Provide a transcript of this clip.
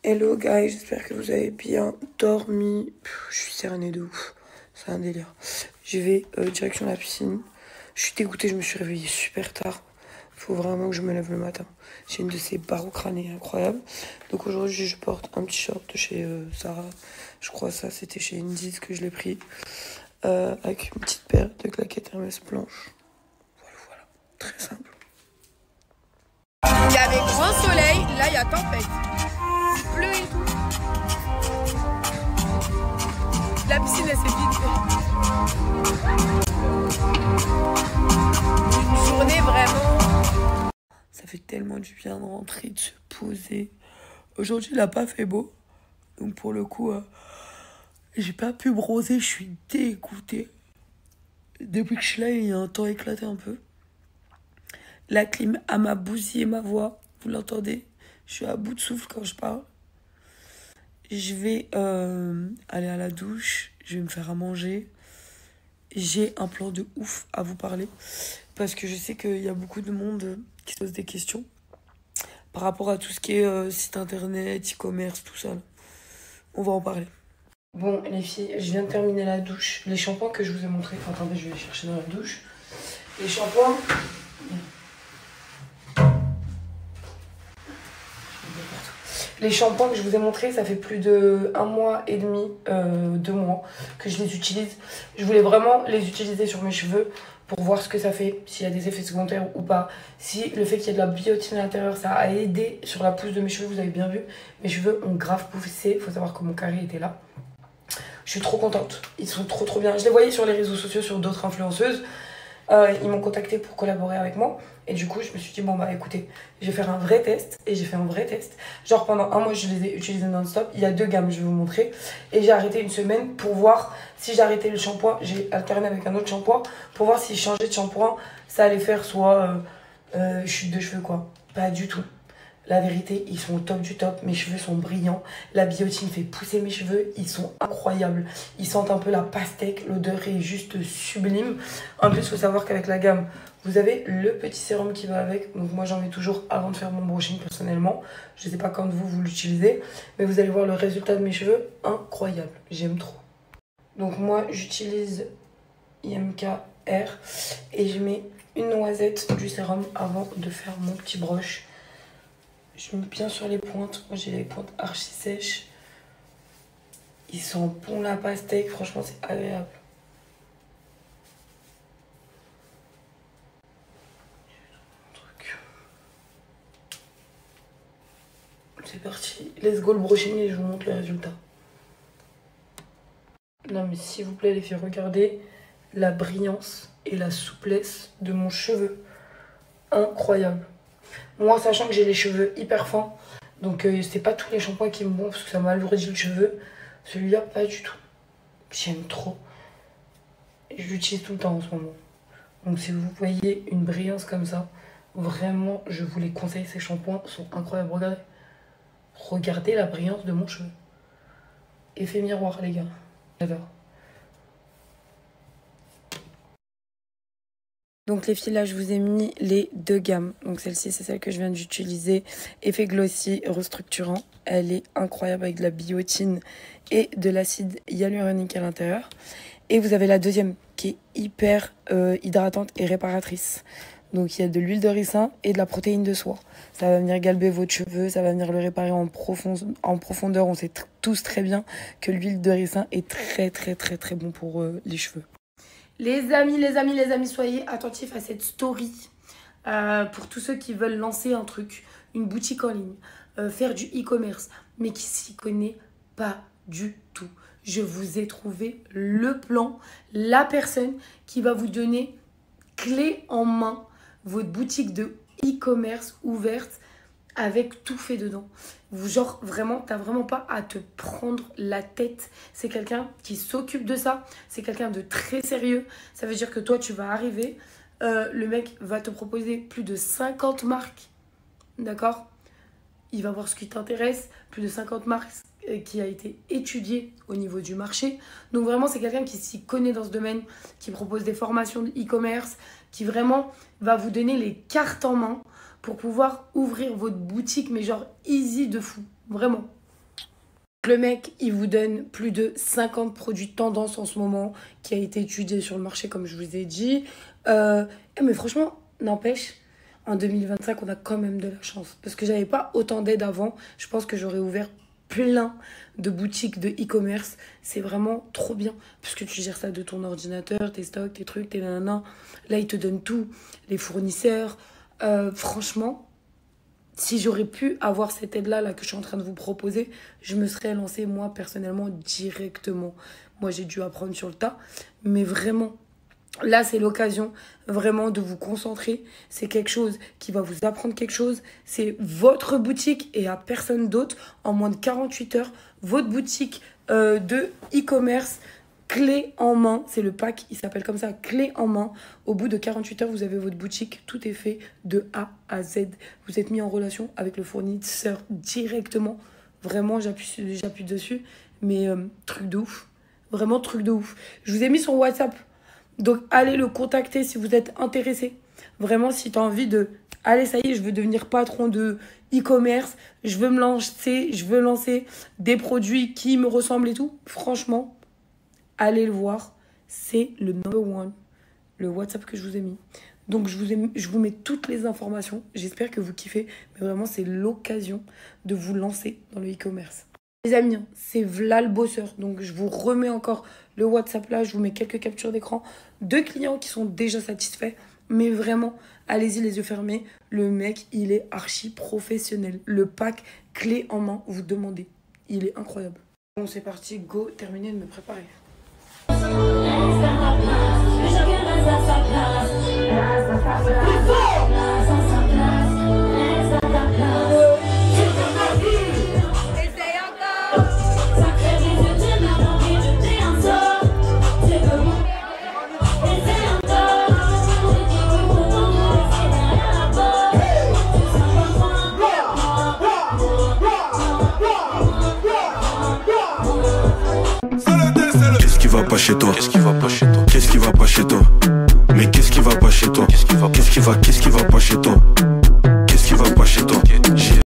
Hello guys, j'espère que vous avez bien dormi. Je suis cernée de ouf, c'est un délire. Je vais direction la piscine. Je suis dégoûtée, je me suis réveillée super tard. Faut vraiment que je me lève le matin. J'ai une de ces barreaux crâniens incroyables. Donc aujourd'hui, je porte un petit short de chez Sarah. Je crois ça, c'était chez Indies que je l'ai pris. Avec une petite paire de claquettes Hermès blanches. Voilà, très simple. Il y avait grand soleil, là il y a tempête. Il pleut et tout. La piscine elle s'est vide. Une journée vraiment. Ça fait tellement du bien de rentrer, de se poser. Aujourd'hui, il n'a pas fait beau. Donc pour le coup, j'ai pas pu bronzer, je suis dégoûtée. Depuis que je suis là, il y a un temps éclaté un peu. La clim m'a bousillé ma voix, vous l'entendez? Je suis à bout de souffle quand je parle. Je vais aller à la douche, je vais me faire à manger. J'ai un plan de ouf à vous parler parce que je sais qu'il y a beaucoup de monde qui se pose des questions par rapport à tout ce qui est site internet, e-commerce, tout ça. On va en parler. Bon les filles, je viens de terminer la douche. Les shampoings que je vous ai montrés, attendez, je vais les chercher dans la douche. Les shampoings... Les shampoings que je vous ai montrés, ça fait plus de 1 mois et demi, 2 mois que je les utilise. Je voulais vraiment les utiliser sur mes cheveux pour voir ce que ça fait, s'il y a des effets secondaires ou pas. Si le fait qu'il y ait de la biotine à l'intérieur, ça a aidé sur la pousse de mes cheveux, vous avez bien vu. Mes cheveux ont grave poussé, il faut savoir que mon carré était là. Je suis trop contente, ils sont trop bien. Je les voyais sur les réseaux sociaux, sur d'autres influenceuses. Ils m'ont contacté pour collaborer avec moi. Et du coup, je me suis dit, bon bah écoutez, je vais faire un vrai test. Et j'ai fait un vrai test. Genre pendant 1 mois, je les ai utilisés non-stop. Il y a 2 gammes, je vais vous montrer. Et j'ai arrêté une semaine pour voir si j'arrêtais le shampoing. J'ai alterné avec un autre shampoing pour voir si je changeais de shampoing, ça allait faire soit chute de cheveux quoi. Pas du tout. La vérité, ils sont au top du top. Mes cheveux sont brillants. La biotine fait pousser mes cheveux. Ils sont incroyables. Ils sentent un peu la pastèque. L'odeur est juste sublime. En plus, il faut savoir qu'avec la gamme, vous avez le petit sérum qui va avec. Donc moi, j'en mets toujours avant de faire mon brushing personnellement. Je ne sais pas quand vous l'utilisez. Mais vous allez voir le résultat de mes cheveux. Incroyable. J'aime trop. Donc moi, j'utilise IMK Air. Et je mets une noisette du sérum avant de faire mon petit brush. Je mets bien sur les pointes. Moi, j'ai les pointes archi sèches. Ils sont bons la pastèque. Franchement, c'est agréable. C'est parti. Let's go le brushing et je vous montre le résultat. Non, mais s'il vous plaît, les filles, regardez la brillance et la souplesse de mon cheveu. Incroyable. Moi, sachant que j'ai les cheveux hyper fins, donc c'est pas tous les shampoings qui me vont parce que ça m'alourdit le cheveu. Celui-là, pas du tout. J'aime trop. Et je l'utilise tout le temps en ce moment. Donc si vous voyez une brillance comme ça, vraiment, je vous les conseille. Ces shampoings sont incroyables. Regardez. Regardez la brillance de mon cheveu. Effet miroir, les gars. J'adore. Donc les filles, là, je vous ai mis les 2 gammes. Donc celle-ci, c'est celle que je viens d'utiliser. Effet glossy, restructurant. Elle est incroyable avec de la biotine et de l'acide hyaluronique à l'intérieur. Et vous avez la deuxième qui est hyper hydratante et réparatrice. Donc il y a de l'huile de ricin et de la protéine de soie. Ça va venir galber votre cheveu, ça va venir le réparer en profondeur. On sait tous très bien que l'huile de ricin est très bon pour les cheveux. Les amis, soyez attentifs à cette story. Pour tous ceux qui veulent lancer un truc, une boutique en ligne, faire du e-commerce, mais qui s'y connaît pas du tout. Je vous ai trouvé le plan, la personne qui va vous donner clé en main votre boutique de e-commerce ouverte avec tout fait dedans. Genre, vraiment, t'as vraiment pas à te prendre la tête. C'est quelqu'un qui s'occupe de ça. C'est quelqu'un de très sérieux. Ça veut dire que toi, tu vas arriver. Le mec va te proposer plus de 50 marques. D'accord? Il va voir ce qui t'intéresse. Plus de 50 marques qui a été étudié au niveau du marché. Donc vraiment, c'est quelqu'un qui s'y connaît dans ce domaine, qui propose des formations de e-commerce, qui vraiment va vous donner les cartes en main pour pouvoir ouvrir votre boutique, mais genre easy de fou, vraiment. Le mec, il vous donne plus de 50 produits tendance en ce moment, qui a été étudié sur le marché, comme je vous ai dit. Mais franchement, n'empêche, en 2025, on a quand même de la chance. Parce que j'avais pas autant d'aide avant. Je pense que j'aurais ouvert plein de boutiques de e-commerce. C'est vraiment trop bien. Parce que tu gères ça de ton ordinateur, tes stocks, tes trucs, tes nanana. Là, ils te donnent tout. Les fournisseurs. Franchement, si j'aurais pu avoir cette aide-là là, que je suis en train de vous proposer, je me serais lancée, moi, personnellement, directement. Moi, j'ai dû apprendre sur le tas. Mais vraiment, là, c'est l'occasion vraiment de vous concentrer. C'est quelque chose qui va vous apprendre quelque chose. C'est votre boutique et à personne d'autre. En moins de 48 heures, votre boutique de e-commerce clé en main. C'est le pack, il s'appelle comme ça, clé en main. Au bout de 48 heures, vous avez votre boutique. Tout est fait de A à Z. Vous êtes mis en relation avec le fournisseur directement. Vraiment, j'appuie dessus. Mais truc de ouf. Vraiment truc de ouf. Je vous ai mis son WhatsApp. Donc, allez le contacter si vous êtes intéressé. Vraiment, si tu as envie de... Allez, ça y est, je veux devenir patron de e-commerce. Je veux me lancer, des produits qui me ressemblent et tout. Franchement, allez le voir. C'est le number one, le WhatsApp que je vous ai mis. Donc, je vous mets toutes les informations. J'espère que vous kiffez. Mais vraiment, c'est l'occasion de vous lancer dans le e-commerce. Les amis, c'est Vla le bosseur. Donc, je vous remets encore le WhatsApp là. Je vous mets quelques captures d'écran de clients qui sont déjà satisfaits. Mais vraiment, allez-y les yeux fermés. Le mec, il est archi professionnel. Le pack clé en main, vous demandez. Il est incroyable. Bon, c'est parti. Go, terminé de me préparer. Qu'est-ce qui va pas chez toi? Qu'est-ce qui va pas chez toi? Qu'est-ce qui va pas chez toi? Mais qu'est-ce qui va pas chez toi? Qu'est-ce qui va